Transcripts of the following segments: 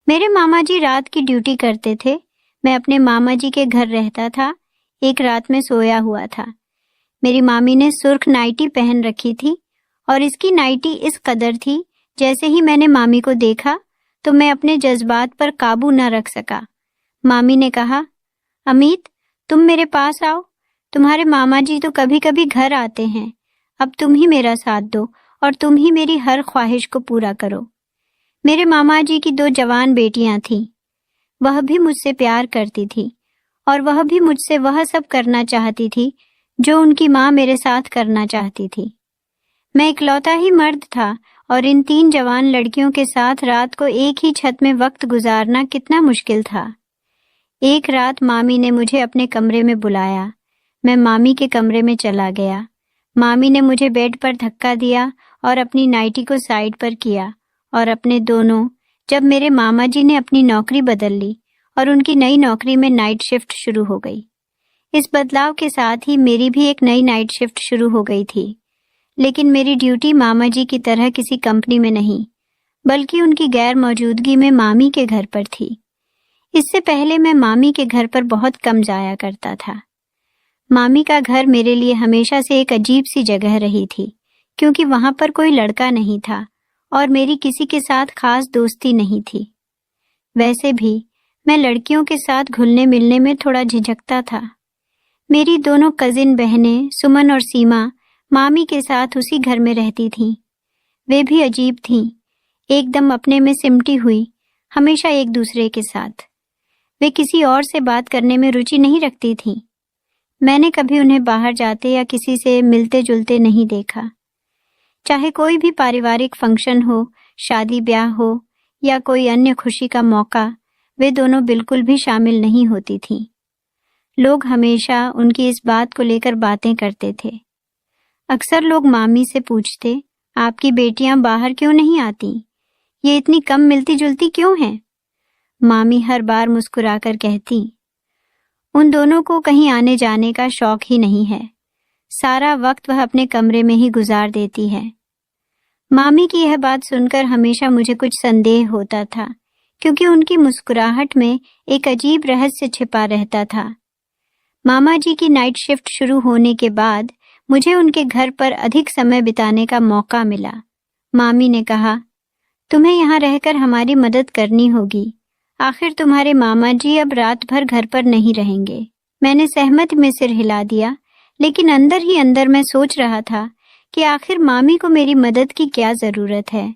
मेरे मामा जी रात की ड्यूटी करते थे। मैं अपने मामा जी के घर रहता था। एक रात में सोया हुआ था। मेरी मामी ने सुर्ख नाइटी पहन रखी थी और इसकी नाइटी इस कदर थी, जैसे ही मैंने मामी को देखा तो मैं अपने जज्बात पर काबू न रख सका। मामी ने कहा, अमित, तुम मेरे पास आओ। तुम्हारे मामा जी तो कभी कभी घर आते हैं। अब तुम ही मेरा साथ दो और तुम ही मेरी हर ख्वाहिश को पूरा करो। मेरे मामा जी की 2 जवान बेटियां थीं। वह भी मुझसे प्यार करती थी और वह भी मुझसे वह सब करना चाहती थी जो उनकी माँ मेरे साथ करना चाहती थी। मैं इकलौता ही मर्द था और इन 3 जवान लड़कियों के साथ रात को एक ही छत में वक्त गुजारना कितना मुश्किल था। एक रात मामी ने मुझे अपने कमरे में बुलाया। मैं मामी के कमरे में चला गया। मामी ने मुझे बेड पर धक्का दिया और अपनी नाइटी को साइड पर किया और अपने दोनों, जब मेरे मामा जी ने अपनी नौकरी बदल ली और उनकी नई नौकरी में नाइट शिफ्ट शुरू हो गई। इस बदलाव के साथ ही मेरी भी एक नई नाइट शिफ्ट शुरू हो गई थी। लेकिन मेरी ड्यूटी मामा जी की तरह किसी कंपनी में नहीं, बल्कि उनकी गैर मौजूदगी में मामी के घर पर थी। इससे पहले मैं मामी के घर पर बहुत कम जाया करता था। मामी का घर मेरे लिए हमेशा से एक अजीब सी जगह रही थी, क्योंकि वहां पर कोई लड़का नहीं था और मेरी किसी के साथ खास दोस्ती नहीं थी। वैसे भी मैं लड़कियों के साथ घुलने मिलने में थोड़ा झिझकता था। मेरी दोनों कजिन बहनें सुमन और सीमा मामी के साथ उसी घर में रहती थीं। वे भी अजीब थीं, एकदम अपने में सिमटी हुई, हमेशा एक दूसरे के साथ। वे किसी और से बात करने में रुचि नहीं रखती थीं। मैंने कभी उन्हें बाहर जाते या किसी से मिलते जुलते नहीं देखा। चाहे कोई भी पारिवारिक फंक्शन हो, शादी ब्याह हो या कोई अन्य खुशी का मौका, वे दोनों बिल्कुल भी शामिल नहीं होती थीं। लोग हमेशा उनकी इस बात को लेकर बातें करते थे। अक्सर लोग मामी से पूछते, आपकी बेटियां बाहर क्यों नहीं आती? ये इतनी कम मिलती जुलती क्यों हैं? मामी हर बार मुस्कुराकर कहती, उन दोनों को कहीं आने जाने का शौक ही नहीं है। सारा वक्त वह अपने कमरे में ही गुजार देती है। मामी की यह बात सुनकर हमेशा मुझे कुछ संदेह होता था, क्योंकि उनकी मुस्कुराहट में एक अजीब रहस्य छिपा रहता था। मामा जी की नाइट शिफ्ट शुरू होने के बाद मुझे उनके घर पर अधिक समय बिताने का मौका मिला। मामी ने कहा, तुम्हें यहाँ रहकर हमारी मदद करनी होगी। आखिर तुम्हारे मामा जी अब रात भर घर पर नहीं रहेंगे। मैंने सहमति में सिर हिला दिया, लेकिन अंदर ही अंदर मैं सोच रहा था कि आखिर मामी को मेरी मदद की क्या जरूरत है।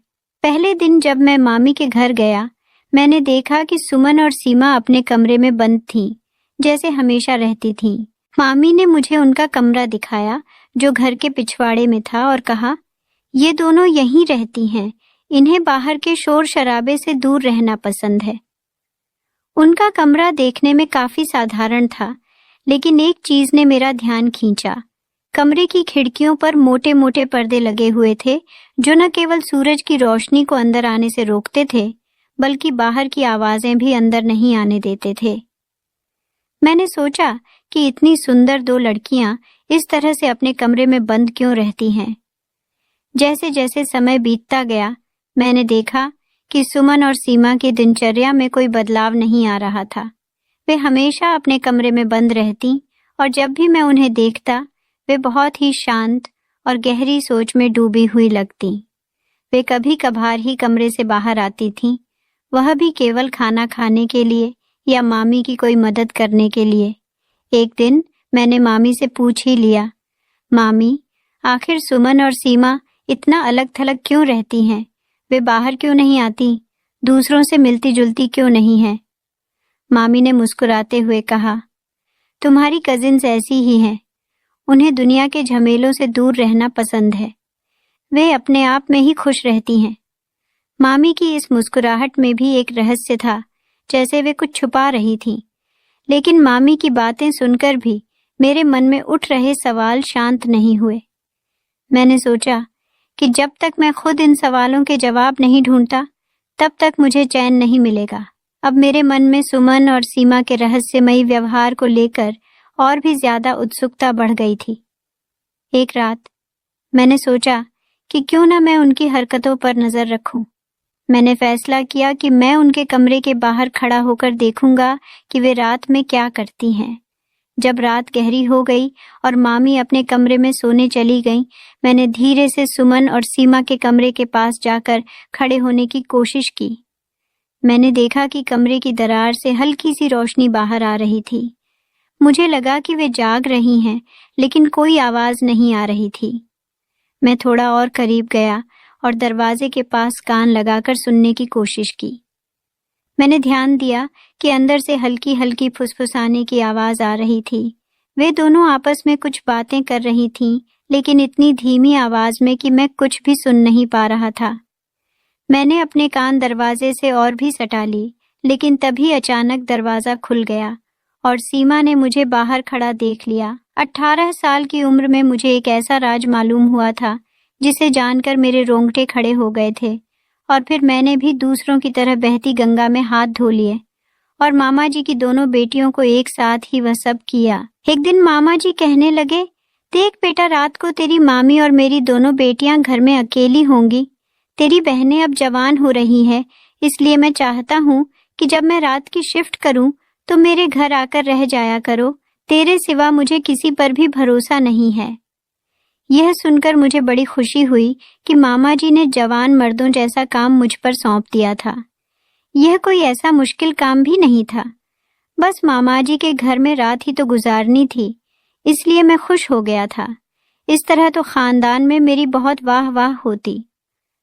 पहले दिन जब मैं मामी के घर गया, मैंने देखा कि सुमन और सीमा अपने कमरे में बंद थीं, जैसे हमेशा रहती थीं। मामी ने मुझे उनका कमरा दिखाया, जो घर के पिछवाड़े में था, और कहा, ये दोनों यहीं रहती हैं। इन्हें बाहर के शोर शराबे से दूर रहना पसंद है। उनका कमरा देखने में काफी साधारण था, लेकिन एक चीज ने मेरा ध्यान खींचा। कमरे की खिड़कियों पर मोटे मोटे पर्दे लगे हुए थे, जो न केवल सूरज की रोशनी को अंदर आने से रोकते थे, बल्कि बाहर की आवाजें भी अंदर नहीं आने देते थे। मैंने सोचा कि इतनी सुंदर 2 लड़कियां इस तरह से अपने कमरे में बंद क्यों रहती हैं। जैसे जैसे समय बीतता गया, मैंने देखा कि सुमन और सीमा की दिनचर्या में कोई बदलाव नहीं आ रहा था। वे हमेशा अपने कमरे में बंद रहती और जब भी मैं उन्हें देखता, वे बहुत ही शांत और गहरी सोच में डूबी हुई लगती। वे कभी कभार ही कमरे से बाहर आती थीं, वह भी केवल खाना खाने के लिए या मामी की कोई मदद करने के लिए। एक दिन मैंने मामी से पूछ ही लिया, मामी, आखिर सुमन और सीमा इतना अलग थलग क्यों रहती हैं? वे बाहर क्यों नहीं आती? दूसरों से मिलती जुलती क्यों नहीं है? मामी ने मुस्कुराते हुए कहा, तुम्हारी कजिन्स ऐसी ही हैं। उन्हें दुनिया के झमेलों से दूर रहना पसंद है। वे अपने आप में ही खुश रहती हैं। मामी की इस मुस्कुराहट में भी एक रहस्य था, जैसे वे कुछ छुपा रही थीं। लेकिन मामी की बातें सुनकर भी मेरे मन में उठ रहे सवाल शांत नहीं हुए। मैंने सोचा कि जब तक मैं खुद इन सवालों के जवाब नहीं ढूंढता, तब तक मुझे चैन नहीं मिलेगा। अब मेरे मन में सुमन और सीमा के रहस्यमयी व्यवहार को लेकर और भी ज्यादा उत्सुकता बढ़ गई थी। एक रात मैंने सोचा कि क्यों ना मैं उनकी हरकतों पर नजर रखूं। मैंने फैसला किया कि मैं उनके कमरे के बाहर खड़ा होकर देखूंगा कि वे रात में क्या करती हैं। जब रात गहरी हो गई और मामी अपने कमरे में सोने चली गईं, मैंने धीरे से सुमन और सीमा के कमरे के पास जाकर खड़े होने की कोशिश की। मैंने देखा कि कमरे की दरार से हल्की सी रोशनी बाहर आ रही थी। मुझे लगा कि वे जाग रही हैं, लेकिन कोई आवाज नहीं आ रही थी। मैं थोड़ा और करीब गया और दरवाजे के पास कान लगाकर सुनने की कोशिश की। मैंने ध्यान दिया कि अंदर से हल्की हल्की फुसफुसाने की आवाज आ रही थी। वे दोनों आपस में कुछ बातें कर रही थीं, लेकिन इतनी धीमी आवाज में कि मैं कुछ भी सुन नहीं पा रहा था। मैंने अपने कान दरवाजे से और भी सटा ली, लेकिन तभी अचानक दरवाजा खुल गया और सीमा ने मुझे बाहर खड़ा देख लिया। 18 साल की उम्र में मुझे एक ऐसा राज मालूम हुआ था जिसे जानकर मेरे रोंगटे खड़े हो गए थे। और फिर मैंने भी दूसरों की तरह बहती गंगा में हाथ धो लिए और मामा जी की दोनों बेटियों को एक साथ ही वह सब किया। एक दिन मामा जी कहने लगे, देख बेटा, रात को तेरी मामी और मेरी दोनों बेटियां घर में अकेली होंगी। तेरी बहनें अब जवान हो रही हैं, इसलिए मैं चाहता हूँ कि जब मैं रात की शिफ्ट करूँ तो मेरे घर आकर रह जाया करो। तेरे सिवा मुझे किसी पर भी भरोसा नहीं है। यह सुनकर मुझे बड़ी खुशी हुई कि मामा जी ने जवान मर्दों जैसा काम मुझ पर सौंप दिया था। यह कोई ऐसा मुश्किल काम भी नहीं था। बस मामा जी के घर में रात ही तो गुजारनी थी, इसलिए मैं खुश हो गया था। इस तरह तो खानदान में मेरी बहुत वाह वाह होती।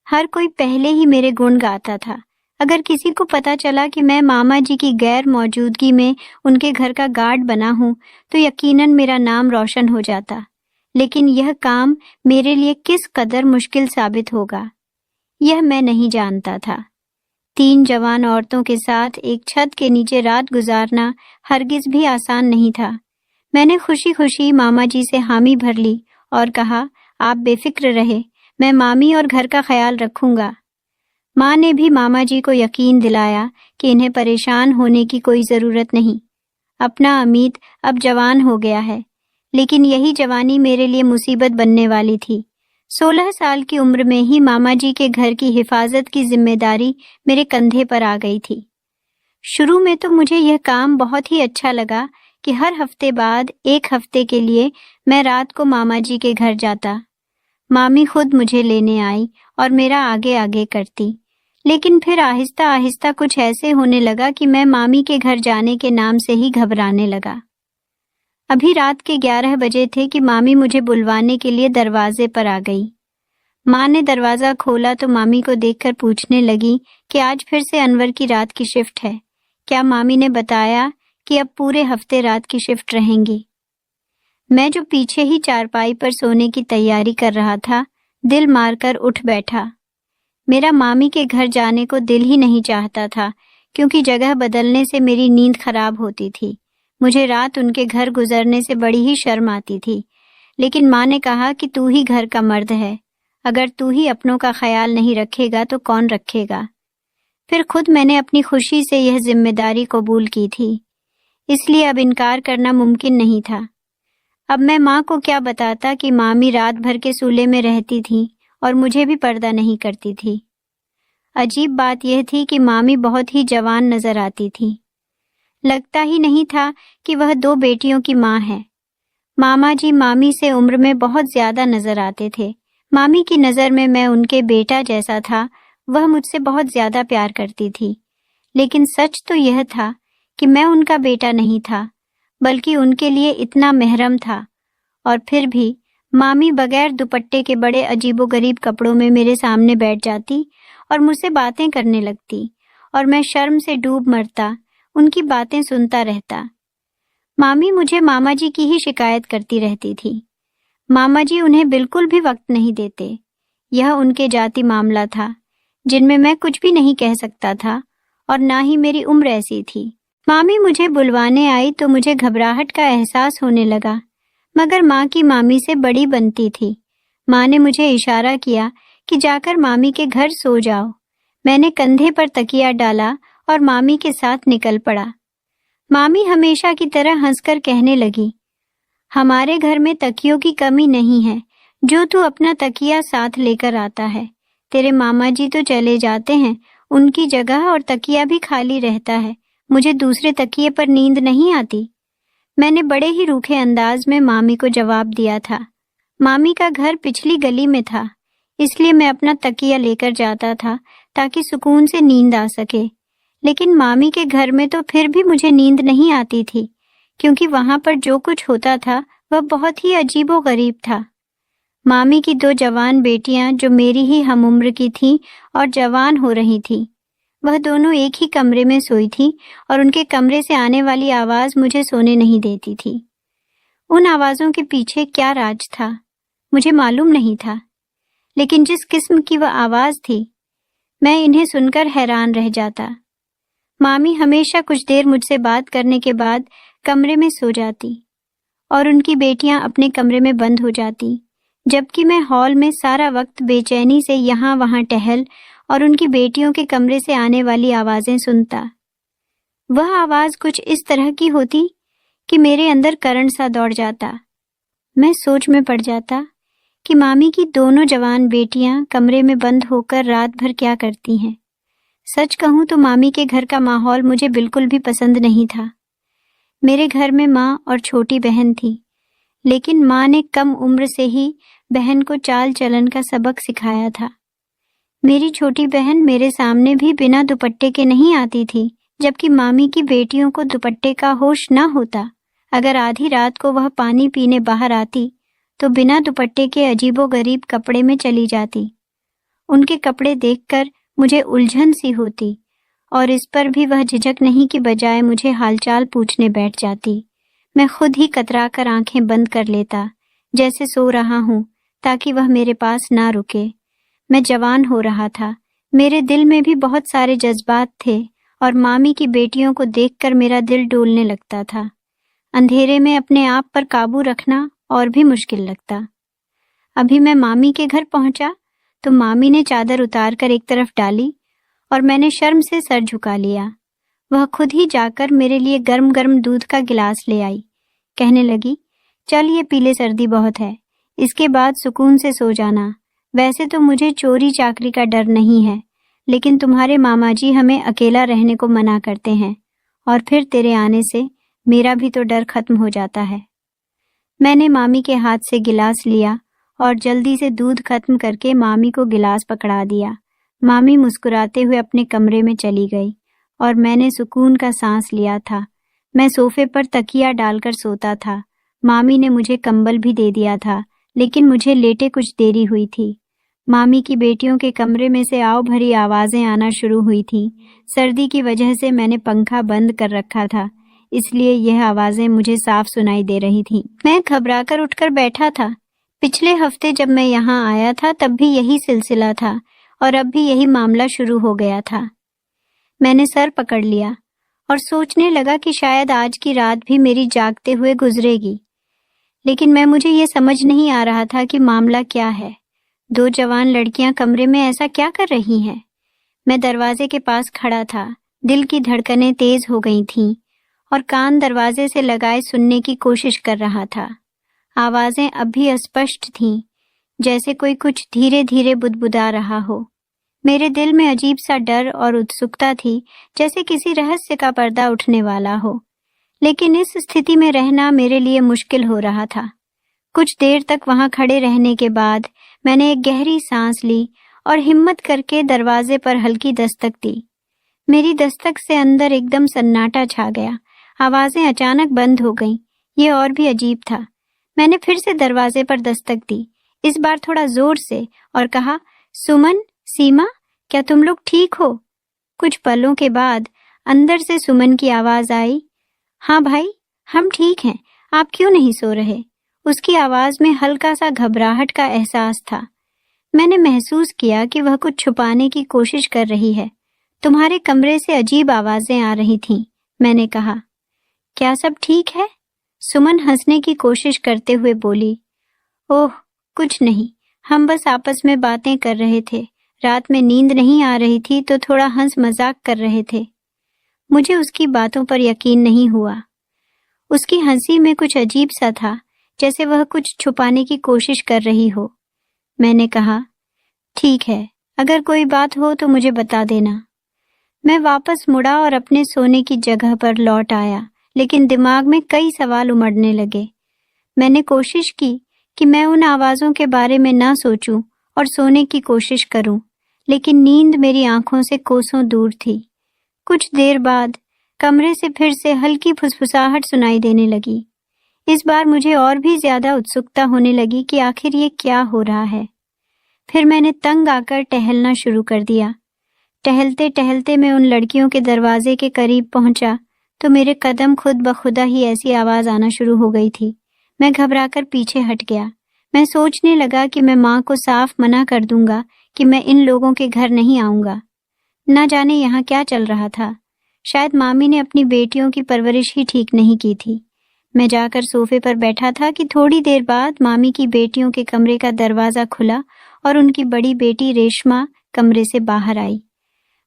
हर कोई पहले ही मेरे गुण गाता था। अगर किसी को पता चला कि मैं मामा जी की गैर मौजूदगी में उनके घर का गार्ड बना हूँ तो यकीनन मेरा नाम रोशन हो जाता। लेकिन यह काम मेरे लिए किस कदर मुश्किल साबित होगा, यह मैं नहीं जानता था। 3 जवान औरतों के साथ एक छत के नीचे रात गुजारना हरगिज भी आसान नहीं था। मैंने खुशी खुशी मामा जी से हामी भर ली और कहा, आप बेफिक्र रहे, मैं मामी और घर का ख्याल रखूंगा। माँ ने भी मामा जी को यकीन दिलाया कि इन्हें परेशान होने की कोई जरूरत नहीं। अपना अमीत अब जवान हो गया है, लेकिन यही जवानी मेरे लिए मुसीबत बनने वाली थी। 16 साल की उम्र में ही मामा जी के घर की हिफाजत की जिम्मेदारी मेरे कंधे पर आ गई थी। शुरू में तो मुझे यह काम बहुत ही अच्छा लगा कि हर हफ्ते बाद 1 हफ्ते के लिए मैं रात को मामा जी के घर जाता। मामी खुद मुझे लेने आई और मेरा आगे आगे करती। लेकिन फिर आहिस्ता आहिस्ता कुछ ऐसे होने लगा कि मैं मामी के घर जाने के नाम से ही घबराने लगा। अभी रात के 11 बजे थे कि मामी मुझे बुलवाने के लिए दरवाजे पर आ गई। माँ ने दरवाजा खोला तो मामी को देखकर पूछने लगी कि आज फिर से अनवर की रात की शिफ्ट है। क्या मामी ने बताया कि अब पूरे हफ्ते रात की शिफ्ट रहेंगी? मैं जो पीछे ही चारपाई पर सोने की तैयारी कर रहा था, दिल मारकर उठ बैठा। मेरा मामी के घर जाने को दिल ही नहीं चाहता था, क्योंकि जगह बदलने से मेरी नींद खराब होती थी। मुझे रात उनके घर गुजरने से बड़ी ही शर्म आती थी। लेकिन माँ ने कहा कि तू ही घर का मर्द है, अगर तू ही अपनों का ख्याल नहीं रखेगा तो कौन रखेगा। फिर खुद मैंने अपनी खुशी से यह जिम्मेदारी कबूल की थी, इसलिए अब इनकार करना मुमकिन नहीं था। अब मैं माँ को क्या बताता कि मामी रात भर के सूले में रहती थी और मुझे भी पर्दा नहीं करती थी। अजीब बात यह थी कि मामी बहुत ही जवान नजर आती थी। लगता ही नहीं था कि वह 2 बेटियों की माँ है। मामा जी मामी से उम्र में बहुत ज्यादा नजर आते थे। मामी की नजर में मैं उनके बेटा जैसा था। वह मुझसे बहुत ज्यादा प्यार करती थी। लेकिन सच तो यह था कि मैं उनका बेटा नहीं था, बल्कि उनके लिए इतना महरम था। और फिर भी मामी बगैर दुपट्टे के बड़े अजीबोगरीब कपड़ों में मेरे सामने बैठ जाती और मुझसे बातें करने लगती, और मैं शर्म से डूब मरता, उनकी बातें सुनता रहता। मामी मुझे मामा जी की ही शिकायत करती रहती थी। मामा जी उन्हें बिल्कुल भी वक्त नहीं देते। यह उनके जाति मामला था, जिनमें मैं कुछ भी नहीं कह सकता था, और ना ही मेरी उम्र ऐसी थी। मामी मुझे बुलवाने आई तो मुझे घबराहट का एहसास होने लगा, मगर माँ की मामी से बड़ी बनती थी। माँ ने मुझे इशारा किया कि जाकर मामी के घर सो जाओ। मैंने कंधे पर तकिया डाला और मामी के साथ निकल पड़ा। मामी हमेशा की तरह हंसकर कहने लगी, हमारे घर में तकियों की कमी नहीं है, जो तू अपना तकिया साथ लेकर आता है। तेरे मामा जी तो चले जाते हैं उनकी जगह और तकिया भी खाली रहता है। मुझे दूसरे तकिए पर नींद नहीं आती। मैंने बड़े ही रूखे अंदाज में मामी को जवाब दिया था। मामी का घर पिछली गली में था, इसलिए मैं अपना तकिया लेकर जाता था ताकि सुकून से नींद आ सके। लेकिन मामी के घर में तो फिर भी मुझे नींद नहीं आती थी, क्योंकि वहां पर जो कुछ होता था वह बहुत ही अजीबोगरीब था। मामी की 2 जवान बेटियां जो मेरी ही हमउम्र की थीं और जवान हो रही थीं, वह दोनों एक ही कमरे में सोई थीं और उनके कमरे से आने वाली आवाज मुझे सोने नहीं देती थी। उन आवाजों के पीछे क्या राज था मुझे मालूम नहीं था, लेकिन जिस किस्म की वह आवाज थी, मैं इन्हें सुनकर हैरान रह जाता। मामी हमेशा कुछ देर मुझसे बात करने के बाद कमरे में सो जाती और उनकी बेटियां अपने कमरे में बंद हो जाती, जबकि मैं हॉल में सारा वक्त बेचैनी से यहाँ वहाँ टहल और उनकी बेटियों के कमरे से आने वाली आवाजें सुनता। वह आवाज कुछ इस तरह की होती कि मेरे अंदर करंट सा दौड़ जाता। मैं सोच में पड़ जाता कि मामी की दोनों जवान बेटियां कमरे में बंद होकर रात भर क्या करती हैं। सच कहूं तो मामी के घर का माहौल मुझे बिल्कुल भी पसंद नहीं था। मेरे घर में माँ और छोटी बहन थी, लेकिन माँ ने कम उम्र से ही बहन को चाल चलन का सबक सिखाया था। मेरी छोटी बहन मेरे सामने भी बिना दुपट्टे के नहीं आती थी, जबकि मामी की बेटियों को दुपट्टे का होश न होता। अगर आधी रात को वह पानी पीने बाहर आती तो बिना दुपट्टे के अजीबोगरीब कपड़े में चली जाती। उनके कपड़े देखकर मुझे उलझन सी होती और इस पर भी वह झिझक नहीं कि बजाय मुझे हालचाल पूछने बैठ जाती। मैं खुद ही कतरा कर आंखें बंद कर लेता, जैसे सो रहा हूं, ताकि वह मेरे पास ना रुके। मैं जवान हो रहा था, मेरे दिल में भी बहुत सारे जज्बात थे और मामी की बेटियों को देखकर मेरा दिल डोलने लगता था। अंधेरे में अपने आप पर काबू रखना और भी मुश्किल लगता। अभी मैं मामी के घर पहुंचा तो मामी ने चादर उतार कर एक तरफ डाली और मैंने शर्म से सर झुका लिया। वह खुद ही जाकर मेरे लिए गर्म गर्म दूध का गिलास ले आई। कहने लगी, चल ये पी ले, सर्दी बहुत है, इसके बाद सुकून से सो जाना। वैसे तो मुझे चोरी चाकरी का डर नहीं है, लेकिन तुम्हारे मामा जी हमें अकेला रहने को मना करते हैं और फिर तेरे आने से मेरा भी तो डर खत्म हो जाता है। मैंने मामी के हाथ से गिलास लिया और जल्दी से दूध खत्म करके मामी को गिलास पकड़ा दिया। मामी मुस्कुराते हुए अपने कमरे में चली गई और मैंने सुकून का सांस लिया था। मैं सोफे पर तकिया डालकर सोता था। मामी ने मुझे कंबल भी दे दिया था, लेकिन मुझे लेटे कुछ देरी हुई थी। मामी की बेटियों के कमरे में से आव भरी आवाजें आना शुरू हुई थीं। सर्दी की वजह से मैंने पंखा बंद कर रखा था, इसलिए यह आवाजें मुझे साफ सुनाई दे रही थीं। मैं घबराकर उठकर बैठा था। पिछले हफ्ते जब मैं यहाँ आया था तब भी यही सिलसिला था और अब भी यही मामला शुरू हो गया था। मैंने सर पकड़ लिया और सोचने लगा कि शायद आज की रात भी मेरी जागते हुए गुजरेगी, लेकिन मुझे ये समझ नहीं आ रहा था कि मामला क्या है। 2 जवान लड़कियां कमरे में ऐसा क्या कर रही हैं? मैं दरवाजे के पास खड़ा था। दिल की धड़कनें तेज हो गई थीं और कान दरवाजे से लगाए सुनने की कोशिश कर रहा था। आवाजें अब भी अस्पष्ट थीं, जैसे कोई कुछ धीरे धीरे बुदबुदा रहा हो। मेरे दिल में अजीब सा डर और उत्सुकता थी, जैसे किसी रहस्य का पर्दा उठने वाला हो, लेकिन इस स्थिति में रहना मेरे लिए मुश्किल हो रहा था। कुछ देर तक वहां खड़े रहने के बाद मैंने एक गहरी सांस ली और हिम्मत करके दरवाजे पर हल्की दस्तक दी। मेरी दस्तक से अंदर एकदम सन्नाटा छा गया। आवाजें अचानक बंद हो गईं। ये और भी अजीब था। मैंने फिर से दरवाजे पर दस्तक दी, इस बार थोड़ा जोर से, और कहा, सुमन, सीमा, क्या तुम लोग ठीक हो? कुछ पलों के बाद अंदर से सुमन की आवाज आई, हाँ भाई, हम ठीक हैं, आप क्यों नहीं सो रहे? उसकी आवाज में हल्का सा घबराहट का एहसास था। मैंने महसूस किया कि वह कुछ छुपाने की कोशिश कर रही है। तुम्हारे कमरे से अजीब आवाजें आ रही थीं, मैंने कहा। क्या सब ठीक है? सुमन हंसने की कोशिश करते हुए बोली, ओह कुछ नहीं, हम बस आपस में बातें कर रहे थे। रात में नींद नहीं आ रही थी तो थोड़ा हंस मजाक कर रहे थे। मुझे उसकी बातों पर यकीन नहीं हुआ। उसकी हंसी में कुछ अजीब सा था, जैसे वह कुछ छुपाने की कोशिश कर रही हो। मैंने कहा, ठीक है, अगर कोई बात हो तो मुझे बता देना। मैं वापस मुड़ा और अपने सोने की जगह पर लौट आया, लेकिन दिमाग में कई सवाल उमड़ने लगे। मैंने कोशिश की कि मैं उन आवाज़ों के बारे में ना सोचूं और सोने की कोशिश करूं, लेकिन नींद मेरी आंखों से कोसों दूर थी। कुछ देर बाद कमरे से फिर से हल्की फुसफुसाहट सुनाई देने लगी। इस बार मुझे और भी ज्यादा उत्सुकता होने लगी कि आखिर ये क्या हो रहा है। फिर मैंने तंग आकर टहलना शुरू कर दिया। टहलते टहलते मैं उन लड़कियों के दरवाजे के करीब पहुंचा तो मेरे कदम खुद ब खुदा ही ऐसी आवाज आना शुरू हो गई थी। मैं घबराकर पीछे हट गया। मैं सोचने लगा कि मैं माँ को साफ मना कर दूंगा कि मैं इन लोगों के घर नहीं आऊंगा। न जाने यहाँ क्या चल रहा था। शायद मामी ने अपनी बेटियों की परवरिश ही ठीक नहीं की थी। मैं जाकर सोफे पर बैठा था कि थोड़ी देर बाद मामी की बेटियों के कमरे का दरवाजा खुला और उनकी बड़ी बेटी रेशमा कमरे से बाहर आई।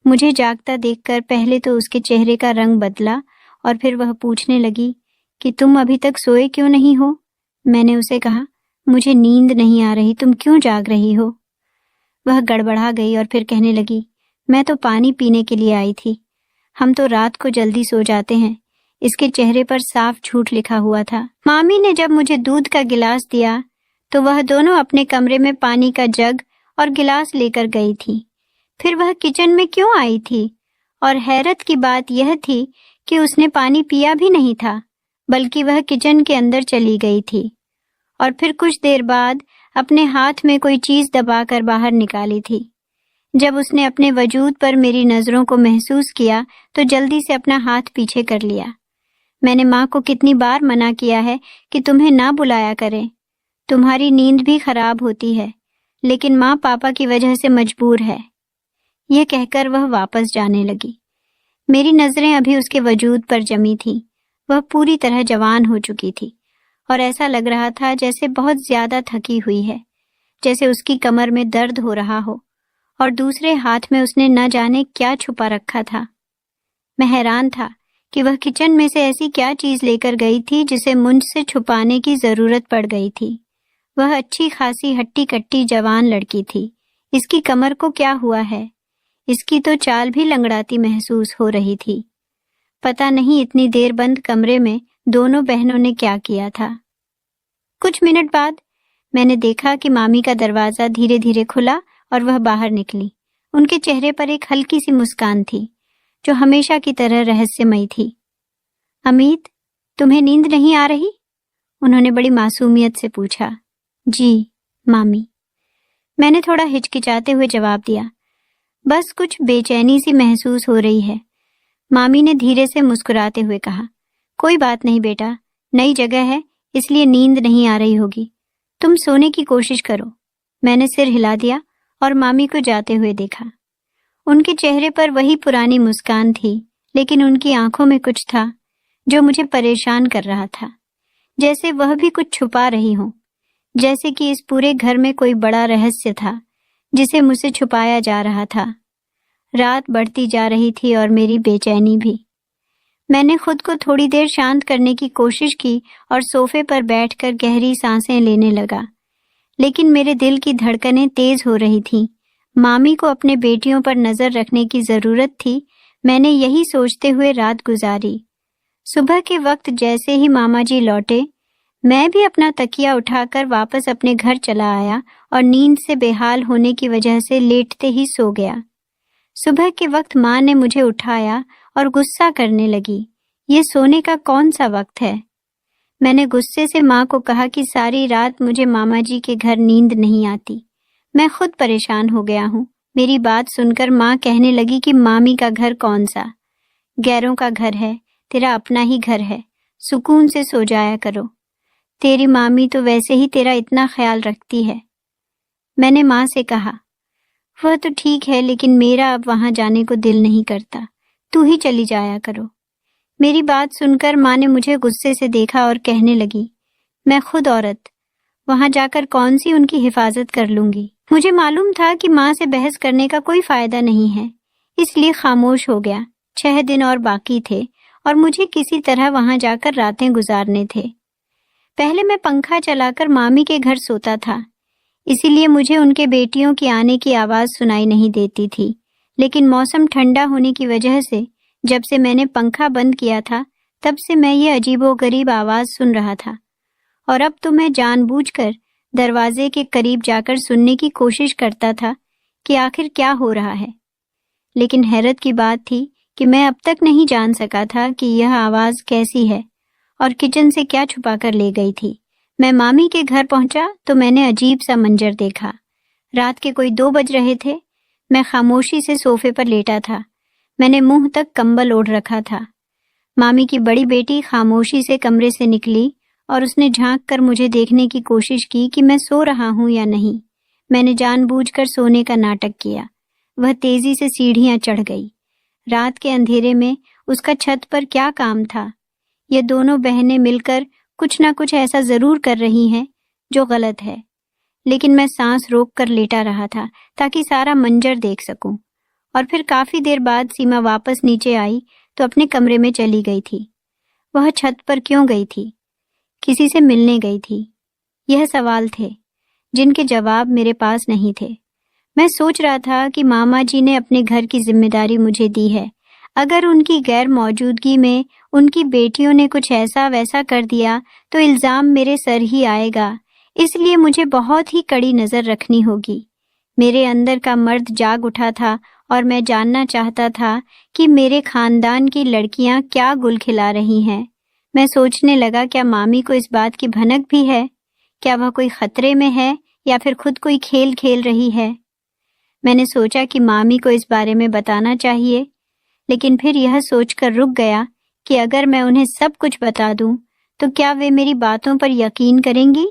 मुझे जागता देखकर पहले तो उसके चेहरे का रंग बदला और फिर वह पूछने लगी कि तुम अभी तक सोए क्यों नहीं हो। मैंने उसे कहा, मुझे नींद नहीं आ रही, तुम क्यों जाग रही हो। वह गड़बड़ा गई और फिर कहने लगी, मैं तो पानी पीने के लिए आई थी। हम तो रात को जल्दी सो जाते हैं। इसके चेहरे पर साफ झूठ लिखा हुआ था। मामी ने जब मुझे दूध का गिलास दिया तो वह दोनों अपने कमरे में पानी का जग और गिलास लेकर गई थी। फिर वह किचन में क्यों आई थी? और हैरत की बात यह थी कि उसने पानी पिया भी नहीं था, बल्कि वह किचन के अंदर चली गई थी और फिर कुछ देर बाद अपने हाथ में कोई चीज दबाकर बाहर निकाली थी। जब उसने अपने वजूद पर मेरी नजरों को महसूस किया तो जल्दी से अपना हाथ पीछे कर लिया। मैंने माँ को कितनी बार मना किया है कि तुम्हें ना बुलाया करें, तुम्हारी नींद भी खराब होती है, लेकिन माँ पापा की वजह से मजबूर है। यह कहकर वह वापस जाने लगी। मेरी नजरें अभी उसके वजूद पर जमी थीं। वह पूरी तरह जवान हो चुकी थी और ऐसा लग रहा था जैसे बहुत ज्यादा थकी हुई है, जैसे उसकी कमर में दर्द हो रहा हो और दूसरे हाथ में उसने न जाने क्या छुपा रखा था। मैं हैरान था कि वह किचन में से ऐसी क्या चीज लेकर गई थी जिसे मुझसे छुपाने की जरूरत पड़ गई थी। वह अच्छी खासी हट्टी कट्टी जवान लड़की थी। इसकी कमर को क्या हुआ है? इसकी तो चाल भी लंगड़ाती महसूस हो रही थी। पता नहीं इतनी देर बंद कमरे में दोनों बहनों ने क्या किया था। कुछ मिनट बाद मैंने देखा कि मामी का दरवाजा धीरे धीरे खुला और वह बाहर निकली। उनके चेहरे पर एक हल्की सी मुस्कान थी जो हमेशा की तरह रहस्यमयी थी। अमित, तुम्हें नींद नहीं आ रही? उन्होंने बड़ी मासूमियत से पूछा। जी मामी, मैंने थोड़ा हिचकिचाते हुए जवाब दिया। बस कुछ बेचैनी सी महसूस हो रही है। मामी ने धीरे से मुस्कुराते हुए कहा, कोई बात नहीं बेटा, नई जगह है इसलिए नींद नहीं आ रही होगी, तुम सोने की कोशिश करो। मैंने सिर हिला दिया और मामी को जाते हुए देखा। उनके चेहरे पर वही पुरानी मुस्कान थी, लेकिन उनकी आंखों में कुछ था जो मुझे परेशान कर रहा था, जैसे वह भी कुछ छुपा रही हो, जैसे कि इस पूरे घर में कोई बड़ा रहस्य था जिसे मुझसे छुपाया जा रहा था। रात बढ़ती जा रही थी और मेरी बेचैनी भी। मैंने खुद को थोड़ी देर शांत करने की कोशिश की और सोफे पर बैठकर गहरी सांसें लेने लगा, लेकिन मेरे दिल की धड़कनें तेज हो रही थीं। मामी को अपने बेटियों पर नजर रखने की जरूरत थी। मैंने यही सोचते हुए रात गुजारी। सुबह के वक्त जैसे ही मामा जी लौटे, मैं भी अपना तकिया उठाकर वापस अपने घर चला आया और नींद से बेहाल होने की वजह से लेटते ही सो गया। सुबह के वक्त माँ ने मुझे उठाया और गुस्सा करने लगी, ये सोने का कौन सा वक्त है? मैंने गुस्से से माँ को कहा कि सारी रात मुझे मामा जी के घर नींद नहीं आती, मैं खुद परेशान हो गया हूँ। मेरी बात सुनकर माँ कहने लगी कि मामी का घर कौन सा, गैरों का घर है, तेरा अपना ही घर है, सुकून से सो जाया करो। तेरी मामी तो वैसे ही तेरा इतना ख्याल रखती है। मैंने माँ से कहा, वह तो ठीक है, लेकिन मेरा अब वहां जाने को दिल नहीं करता, तू ही चली जाया करो। मेरी बात सुनकर माँ ने मुझे गुस्से से देखा और कहने लगी, मैं खुद औरत, वहां जाकर कौन सी उनकी हिफाजत कर लूंगी। मुझे मालूम था कि माँ से बहस करने का कोई फायदा नहीं है, इसलिए खामोश हो गया। 6 दिन और बाकी थे और मुझे किसी तरह वहां जाकर रातें गुजारने थे। पहले मैं पंखा चलाकर मामी के घर सोता था, इसीलिए मुझे उनके बेटियों की आने की आवाज सुनाई नहीं देती थी। लेकिन मौसम ठंडा होने की वजह से जब से मैंने पंखा बंद किया था तब से मैं ये अजीबोगरीब आवाज़ सुन रहा था। और अब तो मैं जानबूझकर दरवाजे के करीब जाकर सुनने की कोशिश करता था कि आखिर क्या हो रहा है। लेकिन हैरत की बात थी कि मैं अब तक नहीं जान सका था कि यह आवाज़ कैसी है और किचन से क्या छुपा कर ले गई थी। मैं मामी के घर पहुंचा तो मैंने अजीब सा मंजर देखा। रात के कोई 2 बज रहे थे। मैं खामोशी से सोफे पर लेटा था। मैंने मुंह तक कंबल ओढ़ रखा था। मामी की बड़ी बेटी खामोशी से कमरे से निकली और उसने झांक कर मुझे देखने की कोशिश की कि मैं सो रहा हूं या नहीं। मैंने जानबूझकर सोने का नाटक किया। वह तेजी से सीढ़ियां चढ़ गई। रात के अंधेरे में उसका छत पर क्या काम था? ये दोनों बहनें मिलकर कुछ ना कुछ ऐसा जरूर कर रही हैं जो गलत है। लेकिन मैं सांस रोक कर लेटा रहा था ताकि सारा मंजर देख सकूं। और फिर काफी देर बाद सीमा वापस नीचे आई तो अपने कमरे में चली गई थी। वह छत पर क्यों गई थी? किसी से मिलने गई थी। यह सवाल थे जिनके जवाब मेरे पास नहीं थे। मैं सोच रहा था कि मामा जी ने अपने घर की जिम्मेदारी मुझे दी है। अगर उनकी गैर मौजूदगी में उनकी बेटियों ने कुछ ऐसा वैसा कर दिया तो इल्जाम मेरे सर ही आएगा। इसलिए मुझे बहुत ही कड़ी नजर रखनी होगी। मेरे अंदर का मर्द जाग उठा था और मैं जानना चाहता था कि मेरे खानदान की लड़कियां क्या गुल खिला रही हैं। मैं सोचने लगा, क्या मामी को इस बात की भनक भी है? क्या वह कोई खतरे में है या फिर खुद कोई खेल खेल रही है? मैंने सोचा कि मामी को इस बारे में बताना चाहिए, लेकिन फिर यह सोचकर रुक गया कि अगर मैं उन्हें सब कुछ बता दूं तो क्या वे मेरी बातों पर यकीन करेंगी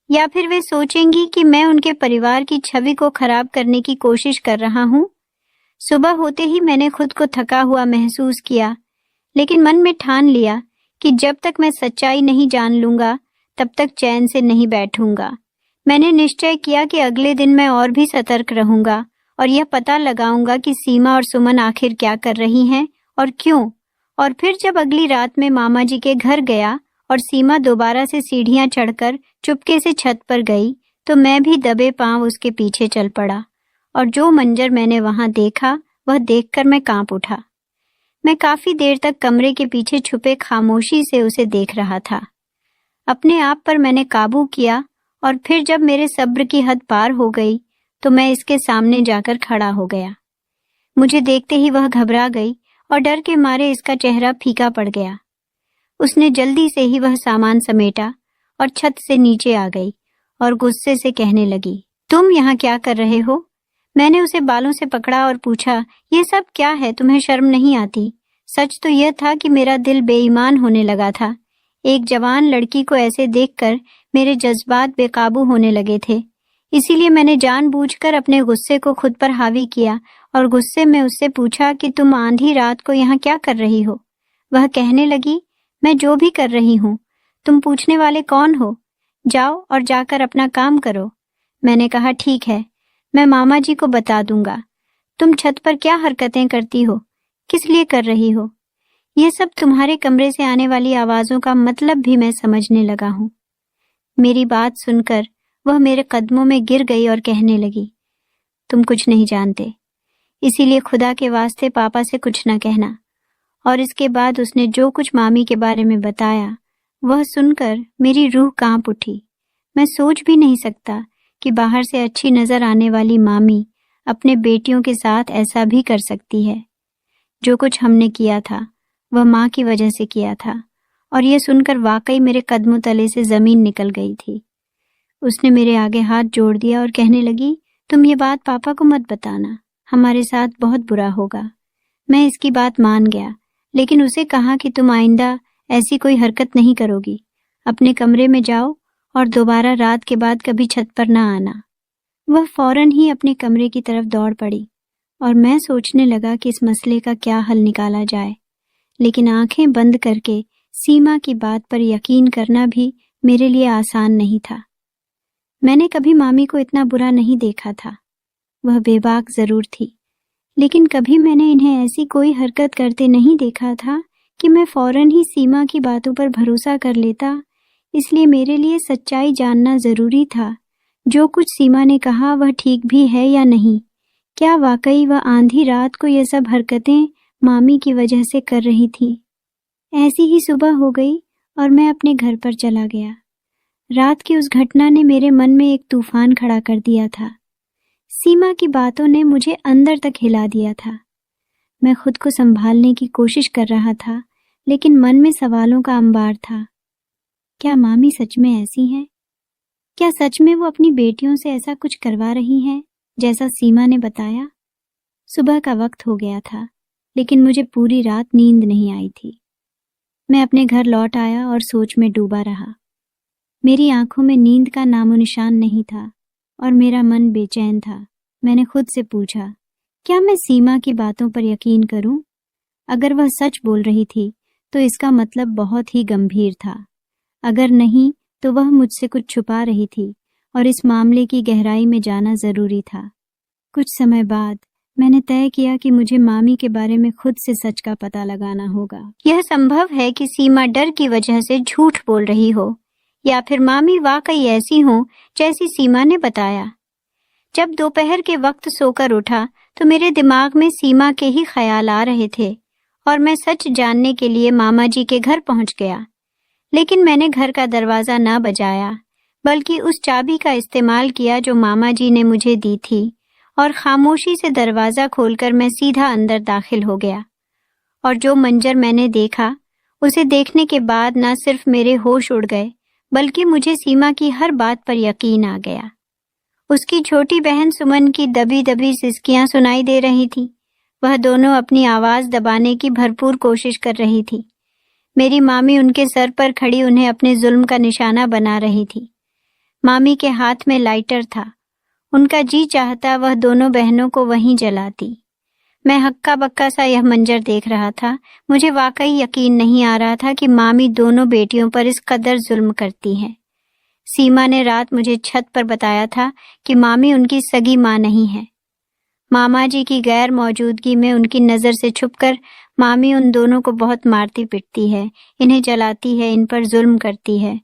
या फिर वे सोचेंगी कि मैं उनके परिवार की छवि को खराब करने की कोशिश कर रहा हूं। सुबह होते ही मैंने खुद को थका हुआ महसूस किया, लेकिन मन में ठान लिया कि जब तक मैं सच्चाई नहीं जान लूंगा तब तक चैन से नहीं बैठूंगा। मैंने निश्चय किया कि अगले दिन मैं और भी सतर्क रहूंगा और यह पता लगाऊंगा कि सीमा और सुमन आखिर क्या कर रही हैं और क्यों। और फिर जब अगली रात में मामा जी के घर गया और सीमा दोबारा से सीढ़ियां चढ़कर चुपके से छत पर गई तो मैं भी दबे पांव उसके पीछे चल पड़ा। और जो मंजर मैंने वहां देखा वह देखकर मैं कांप उठा। मैं काफी देर तक कमरे के पीछे छुपे खामोशी से उसे देख रहा था। अपने आप पर मैंने काबू किया और फिर जब मेरे सब्र की हद पार हो गई तो मैं इसके सामने जाकर खड़ा हो गया। मुझे देखते ही वह घबरा गई और डर के मारे इसका चेहरा फीका पड़ गया। उसने जल्दी से ही वह सामान समेटा और छत से नीचे आ गई और गुस्से से कहने लगी, तुम यहाँ क्या कर रहे हो? मैंने उसे बालों से पकड़ा और पूछा, ये सब क्या है? तुम्हें शर्म नहीं आती? सच तो यह था कि मेरा दिल बेईमान होने लगा था। एक जवान लड़की को ऐसे देखकर मेरे जज्बात बेकाबू होने लगे थे। इसीलिए मैंने जानबूझकर अपने गुस्से को खुद पर हावी किया और गुस्से में उससे पूछा कि तुम आंधी रात को यहाँ क्या कर रही हो? वह कहने लगी, मैं जो भी कर रही हूँ। तुम पूछने वाले कौन हो? जाओ और जाकर अपना काम करो। मैंने कहा, ठीक है, मैं मामा जी को बता दूंगा। तुम छत पर क्या हरकतें करती हो? किस लिए कर रही हो? ये सब तुम्हारे कमरे से आने वाली आवाजों का मतलब भी मैं समझने लगा हूँ। मेरी बात सुनकर वह मेरे कदमों में गिर गई और कहने लगी, तुम कुछ नहीं जानते, इसीलिए खुदा के वास्ते पापा से कुछ न कहना। और इसके बाद उसने जो कुछ मामी के बारे में बताया वह सुनकर मेरी रूह कांप उठी। मैं सोच भी नहीं सकता कि बाहर से अच्छी नजर आने वाली मामी अपने बेटियों के साथ ऐसा भी कर सकती है। जो कुछ हमने किया था वह माँ की वजह से किया था और यह सुनकर वाकई मेरे कदमों तले से जमीन निकल गई थी। उसने मेरे आगे हाथ जोड़ दिया और कहने लगी, तुम ये बात पापा को मत बताना, हमारे साथ बहुत बुरा होगा। मैं इसकी बात मान गया, लेकिन उसे कहा कि तुम आइंदा ऐसी कोई हरकत नहीं करोगी। अपने कमरे में जाओ और दोबारा रात के बाद कभी छत पर ना आना। वह फौरन ही अपने कमरे की तरफ दौड़ पड़ी और मैं सोचने लगा कि इस मसले का क्या हल निकाला जाए, लेकिन आंखें बंद करके सीमा की बात पर यकीन करना भी मेरे लिए आसान नहीं था। मैंने कभी मामी को इतना बुरा नहीं देखा था। वह बेबाक जरूर थी, लेकिन कभी मैंने इन्हें ऐसी कोई हरकत करते नहीं देखा था कि मैं फौरन ही सीमा की बातों पर भरोसा कर लेता। इसलिए मेरे लिए सच्चाई जानना जरूरी था। जो कुछ सीमा ने कहा वह ठीक भी है या नहीं, क्या वाकई वह आंधी रात को ये सब हरकतें मामी की वजह से कर रही थी? ऐसी ही सुबह हो गई और मैं अपने घर पर चला गया। रात की उस घटना ने मेरे मन में एक तूफान खड़ा कर दिया था। सीमा की बातों ने मुझे अंदर तक हिला दिया था। मैं खुद को संभालने की कोशिश कर रहा था, लेकिन मन में सवालों का अंबार था। क्या मामी सच में ऐसी हैं? क्या सच में वो अपनी बेटियों से ऐसा कुछ करवा रही हैं, जैसा सीमा ने बताया? सुबह का वक्त हो गया था, लेकिन मुझे पूरी रात नींद नहीं आई थी। मैं अपने घर लौट आया और सोच में डूबा रहा। मेरी आंखों में नींद का नामो निशान नहीं था और मेरा मन बेचैन था। मैंने खुद से पूछा, क्या मैं सीमा की बातों पर यकीन करूं? अगर वह सच बोल रही थी तो इसका मतलब बहुत ही गंभीर था। अगर नहीं तो वह मुझसे कुछ छुपा रही थी और इस मामले की गहराई में जाना जरूरी था। कुछ समय बाद मैंने तय किया कि मुझे मामी के बारे में खुद से सच का पता लगाना होगा। यह संभव है कि सीमा डर की वजह से झूठ बोल रही हो, या फिर मामी वाकई ऐसी हो जैसी सीमा ने बताया। जब दोपहर के वक्त सोकर उठा तो मेरे दिमाग में सीमा के ही ख्याल आ रहे थे और मैं सच जानने के लिए मामा जी के घर पहुंच गया। लेकिन मैंने घर का दरवाजा न बजाया, बल्कि उस चाबी का इस्तेमाल किया जो मामा जी ने मुझे दी थी, और खामोशी से दरवाजा खोलकर मैं सीधा अंदर दाखिल हो गया। और जो मंजर मैंने देखा, उसे देखने के बाद न सिर्फ मेरे होश उड़ गए, बल्कि मुझे सीमा की हर बात पर यकीन आ गया। उसकी छोटी बहन सुमन की दबी दबी सिसकियां सुनाई दे रही थी। वह दोनों अपनी आवाज दबाने की भरपूर कोशिश कर रही थी। मेरी मामी उनके सर पर खड़ी उन्हें अपने जुल्म का निशाना बना रही थी। मामी के हाथ में लाइटर था। उनका जी चाहता वह दोनों बहनों को वहीं जलाती। मैं हक्का बक्का सा यह मंजर देख रहा था। मुझे वाकई यकीन नहीं आ रहा था कि मामी दोनों बेटियों पर इस कदर जुल्म करती है। सीमा ने रात मुझे छत पर बताया था कि मामी उनकी सगी माँ नहीं है। मामा जी की गैर मौजूदगी में उनकी नज़र से छुपकर मामी उन दोनों को बहुत मारती पिटती है, इन्हें जलाती है, इन पर जुल्म करती है।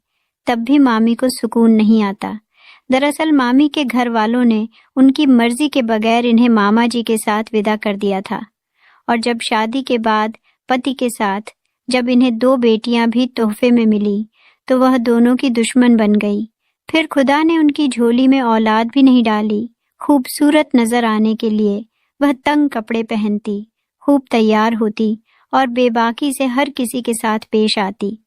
तब भी मामी को सुकून नहीं आता। दरअसल मामी के घर वालों ने उनकी मर्जी के बगैर इन्हें मामा जी के साथ विदा कर दिया था, और जब शादी के बाद पति के साथ जब इन्हें 2 बेटियां भी तोहफे में मिली तो वह दोनों की दुश्मन बन गई। फिर खुदा ने उनकी झोली में औलाद भी नहीं डाली। खूबसूरत नजर आने के लिए वह तंग कपड़े पहनती, खूब तैयार होती और बेबाकी से हर किसी के साथ पेश आती,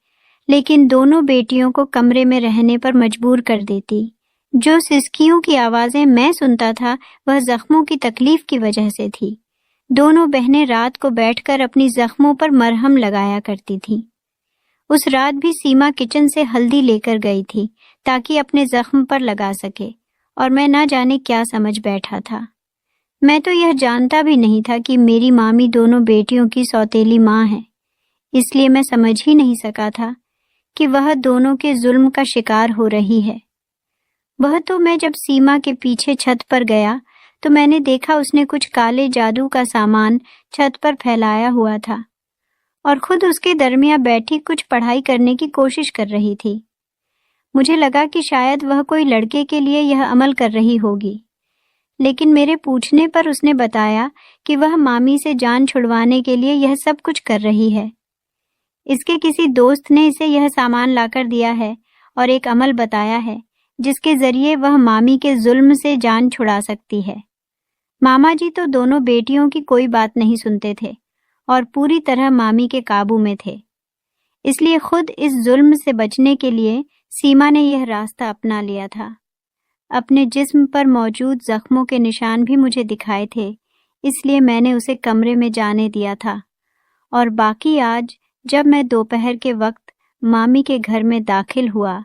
लेकिन दोनों बेटियों को कमरे में रहने पर मजबूर कर देती। जो सिसकियों की आवाजें मैं सुनता था वह जख्मों की तकलीफ की वजह से थी। दोनों बहनें रात को बैठकर अपनी जख्मों पर मरहम लगाया करती थीं। उस रात भी सीमा किचन से हल्दी लेकर गई थी ताकि अपने जख्म पर लगा सके, और मैं ना जाने क्या समझ बैठा था। मैं तो यह जानता भी नहीं था कि मेरी मामी दोनों बेटियों की सौतेली माँ है, इसलिए मैं समझ ही नहीं सका था कि वह दोनों के जुल्म का शिकार हो रही है। वह तो मैं जब सीमा के पीछे छत पर गया तो मैंने देखा उसने कुछ काले जादू का सामान छत पर फैलाया हुआ था और खुद उसके दरमियान बैठी कुछ पढ़ाई करने की कोशिश कर रही थी। मुझे लगा कि शायद वह कोई लड़के के लिए यह अमल कर रही होगी, लेकिन मेरे पूछने पर उसने बताया कि वह मामी से जान छुड़वाने के लिए यह सब कुछ कर रही है। इसके किसी दोस्त ने इसे यह सामान लाकर दिया है और एक अमल बताया है जिसके जरिए वह मामी के जुल्म से जान छुड़ा सकती है। मामा जी तो दोनों बेटियों की कोई बात नहीं सुनते थे और पूरी तरह मामी के काबू में थे। इसलिए खुद इस जुल्म से बचने के लिए सीमा ने यह रास्ता अपना लिया था। अपने जिस्म पर मौजूद जख्मों के निशान भी मुझे दिखाए थे, इसलिए मैंने उसे कमरे में जाने दिया था। और बाकी आज जब मैं दोपहर के वक्त मामी के घर में दाखिल हुआ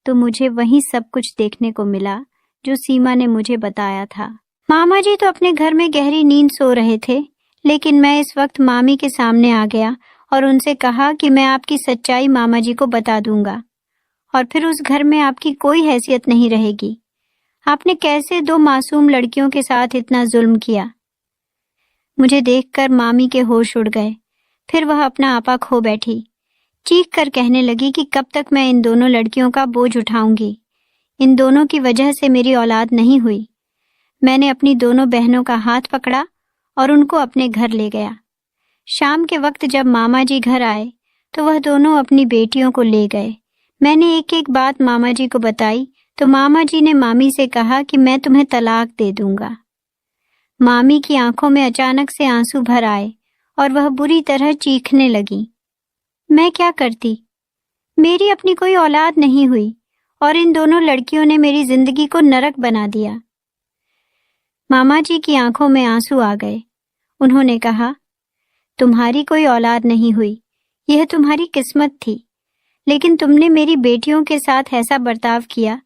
तो मुझे वही सब कुछ देखने को मिला जो सीमा ने मुझे बताया था। मामा जी तो अपने घर में गहरी नींद सो रहे थे, लेकिन मैं इस वक्त मामी के सामने आ गया और उनसे कहा कि मैं आपकी सच्चाई मामा जी को बता दूंगा और फिर उस घर में आपकी कोई हैसियत नहीं रहेगी। आपने कैसे 2 मासूम लड़कियों के साथ इतना जुल्म किया? मुझे देखकर मामी के होश उड़ गए। फिर वह अपना आपा खो बैठी, चीख कर कहने लगी कि कब तक मैं इन दोनों लड़कियों का बोझ उठाऊंगी। इन दोनों की वजह से मेरी औलाद नहीं हुई। मैंने अपनी दोनों बहनों का हाथ पकड़ा और उनको अपने घर ले गया। शाम के वक्त जब मामा जी घर आए तो वह दोनों अपनी बेटियों को ले गए। मैंने एक एक बात मामा जी को बताई तो मामा जी ने मामी से कहा कि मैं तुम्हें तलाक दे दूंगा। मामी की आंखों में अचानक से आंसू भर आए और वह बुरी तरह चीखने लगी। मैं क्या करती? मेरी अपनी कोई औलाद नहीं हुई और इन दोनों लड़कियों ने मेरी जिंदगी को नरक बना दिया। मामा जी की आंखों में आंसू आ गए। उन्होंने कहा, तुम्हारी कोई औलाद नहीं हुई, यह तुम्हारी किस्मत थी, लेकिन तुमने मेरी बेटियों के साथ ऐसा बर्ताव किया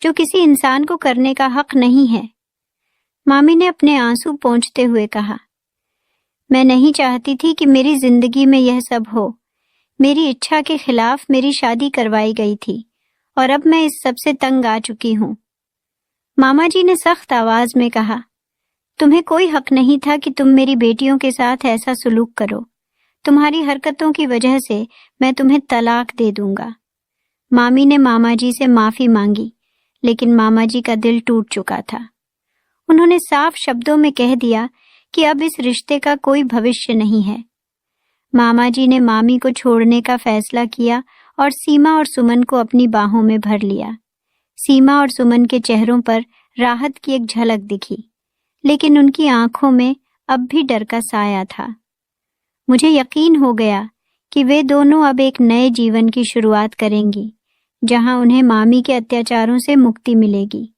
जो किसी इंसान को करने का हक नहीं है। मामी ने अपने आंसू पोंछते हुए कहा, मैं नहीं चाहती थी कि मेरी जिंदगी में यह सब हो। मेरी इच्छा के खिलाफ मेरी शादी करवाई गई थी और अब मैं इस सब से तंग आ चुकी हूँ। मामा जी ने सख्त आवाज में कहा, तुम्हें कोई हक नहीं था कि तुम मेरी बेटियों के साथ ऐसा सुलूक करो। तुम्हारी हरकतों की वजह से मैं तुम्हें तलाक दे दूंगा। मामी ने मामा जी से माफी मांगी, लेकिन मामा जी का दिल टूट चुका था। उन्होंने साफ शब्दों में कह दिया कि अब इस रिश्ते का कोई भविष्य नहीं है। मामा जी ने मामी को छोड़ने का फैसला किया और सीमा और सुमन को अपनी बाहों में भर लिया। सीमा और सुमन के चेहरों पर राहत की एक झलक दिखी, लेकिन उनकी आंखों में अब भी डर का साया था। मुझे यकीन हो गया कि वे दोनों अब एक नए जीवन की शुरुआत करेंगी, जहां उन्हें मामी के अत्याचारों से मुक्ति मिलेगी।